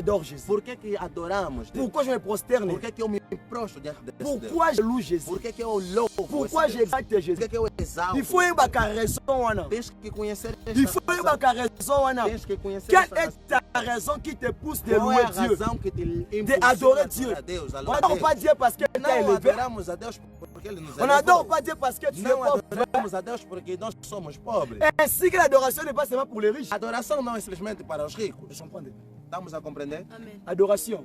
j'adore Jésus? Por que adoramos Deus? Pourquoi je me prosterne? Por que eu me prostro diante desse Deus? Pourquoi je loue Jésus? Por que eu louvo Pourquoi esse Deus? j'exalte Jésus? Por que eu exalto? Il faut y avoir la raison. Tens que conhecer esta Il faut y avoir la raison. Tens que conhecer Quelle esta est ta raison qui te pousse de Qual é louer a Dieu? razão que te D'adorer impulsiona Dieu. a Deus, a On louvar n'adore Deus? pas Dieu parce qu'il t'a Não élevé. adoramos a Deus porque Ele nos On elevou. n'adore pas Dieu parce que tu es Não pauvre. adoramos a Deus porque nós somos pobres. Ainsi que l'adoration n'est pas seulement pour les riches. Adoração não é simplesmente para os ricos. Ils sont prendre. Estamos a compreender? Amen. Adoration.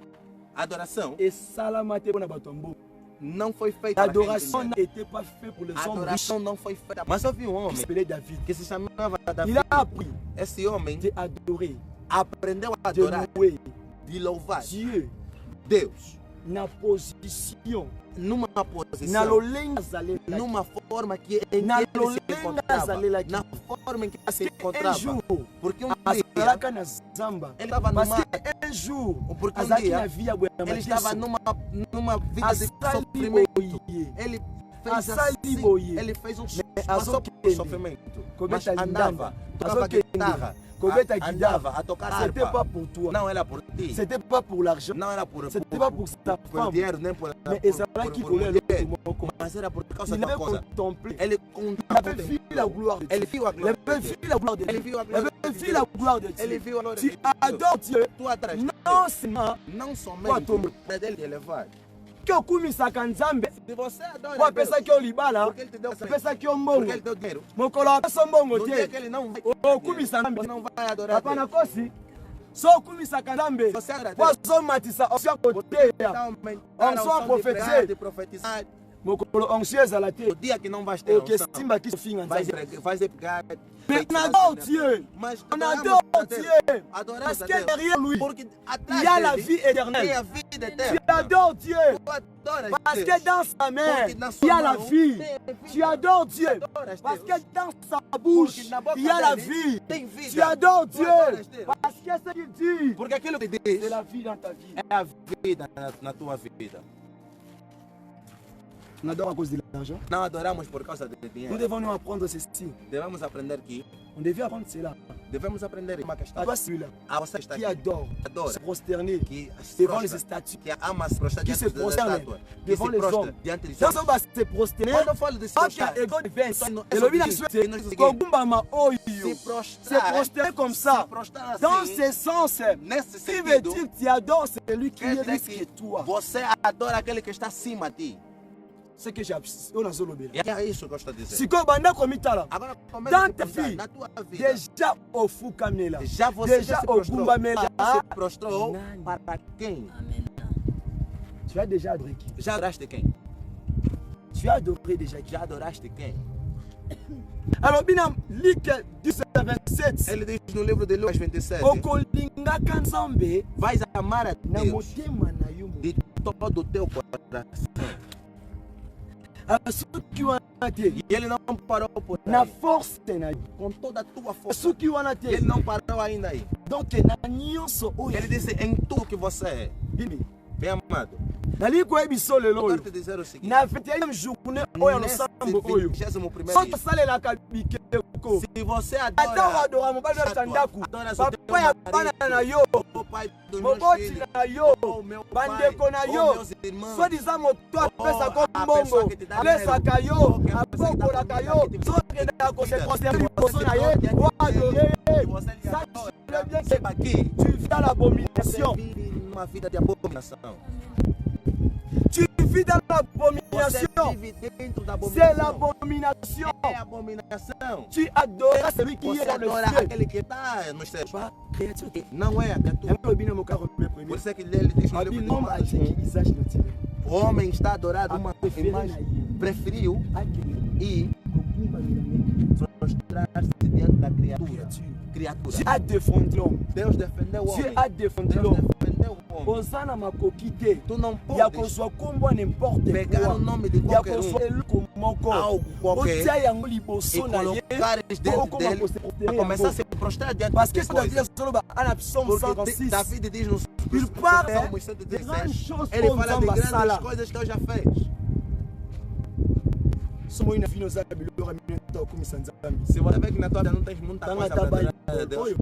Adoração Et salamate pour Nabatombo. não foi feita para L'adoration quem tem n'était pas faite pour les dinheiro. hommes riches. Adoração não foi feita. Mas eu vi um Il homem s'appelait David. que se chamava Il Davi. a appris Esse homem d'adorer, aprendeu a de adorar, louer de louvar Dieu Deus na position, numa na posição, lolenga zalela. numa forma que em Na que ele se lolenga encontrava, zalela aqui. na forma em que ele se Un encontrava. jour, Porque um dia azalaka na zamba. ele estava Parce numa, qu'un jour, porque um azalaki na dia via ele estava numa vida de asali sofrimento. boye. Ele fez Asali assim, boye. ele fez um Mais passou por azokende. sofrimento, mas Kobeta andava, lindanda. tocava Azokende. guitarra, Kobeta andava guitare. a tocar C'était harpa. pas pour toi. Não era por ti, C'était pas pour l'argent. não era por C'était pas pour sa por femme. dinheiro, nem por Mais ezalaki kolia mulher, moko. mas era por causa Il da avait coisa. contemplé. Ele Il avait vu la contemplou, gloire de ele Dieu. viu a Il glória avait de vu Deus. la gloire de Ele Dieu. viu a Il glória avait de vu la gloire de Ele Dieu. viu a glória Tu de Deus. adores Dieu. Tu atrás de Non seulement não Toi, somente Tom. para dele te levar. que okumisaka Nzambe. Se você adora Po Deus, apesaki yo libala, porque ele te deu apesaki yo porque mbongo. ele deu dinheiro, Mokolo apesa mbongo no dia que te. ele não vai, Okumisa Nzambe. você não vai adorar Hapana Deus. kosi. So okumisaka Nzambe. Você adora Po Deus. azomatisa onction koteya. Então, aumentar a Onction unção de pregar, prophétie. de profetizar. Mokolo onction ezala te. O dia que não vais ter Oke unção, simba kisofinga vais Nzambe. pregar. Mais on adore Dieu. Mas On adoramos adore a Deus. Dieu. Adoramos Parce a que Deus. derrière lui, Porque atrás il y a la dele vie tem a éternelle. vida Tu eterna. adores Dieu. Tu adoras Parce Deus. que dans sa main, Porque na il sua y a la mão vie. tem a vida. Tu adores Dieu. Adoras Parce Deus. que dans sa bouche, Porque na boca il y a la dele vie. tem vida. Tu adores Tu Dieu. adoras Deus. Parce que ce qu'il dit, Porque aquilo que c'est diz la vie dans ta vie. é a vida na tua vida. On adore à cause de l'argent. Não adoramos por causa de Nous dinheiro. devons nous apprendre ceci. Devemos aprender que On devait apprendre cela. devemos aprender uma À questão. toi celui-là A você está qui aqui, adore, adora, se prosterner que se devant les prostra, statues. que ama se prostrar Qui se diante das prosterne estátuas, que devant se les prostra hommes. diante dos Dans hommes. son bas se prosterner, Quando eu falo de se prostrar, ok, ego vence. Então, Et essa le diz- c'est diz- kogumbama oyo. se Se prostrar, prosterner comme ça. se prostrar Dans assim, ce sens, nesse qui veut sentido, dire que tu adores celui qui quer est dizer risque que que toi. você adora aquele que está acima de ti. C'est que j'ai appris. On a solo E é isso que eu estou a dizer. Si ko banda komitala. Agora, como é Dans que ta você vie, na tua vida, Déjà au Foukamela. já você Déjà já se au prostrou, Gumbamela. já se prostrou Nani. para quem? Amen. Tu as déjà adoré qui? Já adoraste quem? Tu as adoré déjà qui? Já adoraste quem? Alors, Binam, Luc 17. Ele diz no livro de Lucas 27, Okolingaka Nzambe vais amar a na Deus motema na yo. de todo o teu coração. Asuki wana te. E ele não parou por Na aí. force na yo. Com toda a tua força. Asuki wana Ele te. não parou ainda aí. Donc na nyonso oyo. Ele disse em tudo que você é. Bimi. Bem amado. Nali koyebiso lelo Eu oyo. quero te dizer o seguinte. Na 21e journée oyo no sambo oyo. 21º Soki dia. osalelaka bikeko. Se você Ata adora odora mobali a na ndako. adora seu teu Papa ya bana na marido, yo. o pai dos meus Moboti filhos, na yo. o meu pai, Bandeko na os yo. meus irmãos, Soi-disant moto apesa ko a mbongo. pessoa que te dá Apesaka dinheiro. yo. Ou que a pessoa que dá Apokolaka comida, yo. que te Soki na ko se cuida. considère Se liboso você na ye. adora O adoré. que você lhe Ça, adora, tu sais bien que saiba que tu vis dans l'abomination. você vive numa vida de abominação. Tu vis dans Você l'abomination. vive dentro da C'est abominação. l'abomination. É abominação. Tu adoras celui qui Você est dans le adora ciel. aquele que está nos céus. Pas créature. Não é a criatura. Un peu bien mon carreau le Por premier. isso é que ele diz no Abi livro de nom Romanos, aji ki usage no tire. o homem está adorando uma Prefere imagem, na ye. preferiu Akele. e Kokumba mina prostrar-se diante da criatura. créature. Criatura. Tu as défendu l'homme. Deus defendeu o Tu homem. as défendu Deus l'homme. defendeu o homem. Osana makoki te. Tu não Ya podes kozwa kombo n'importe pegar o quoi. nome de Ya qualquer kozwa um, eloko moko. algo qualquer, Otia yango e liboso na ye. colocares Po dentro okoma dele kosepotere a começar a yango. se prostrar diante Parce que das quand David coisas. soloba ana psalm Porque 156. David diz no Il parle Salmo de 116, grandes choses ele pour fala de Nzamba grandes sala. coisas que eu já fez. Somo ina fino za bilora mineta okumisa Nzambe. Se você vê que na tua vida não tens muita Tanga coisa para tabai. adorar a Deus, Oyo.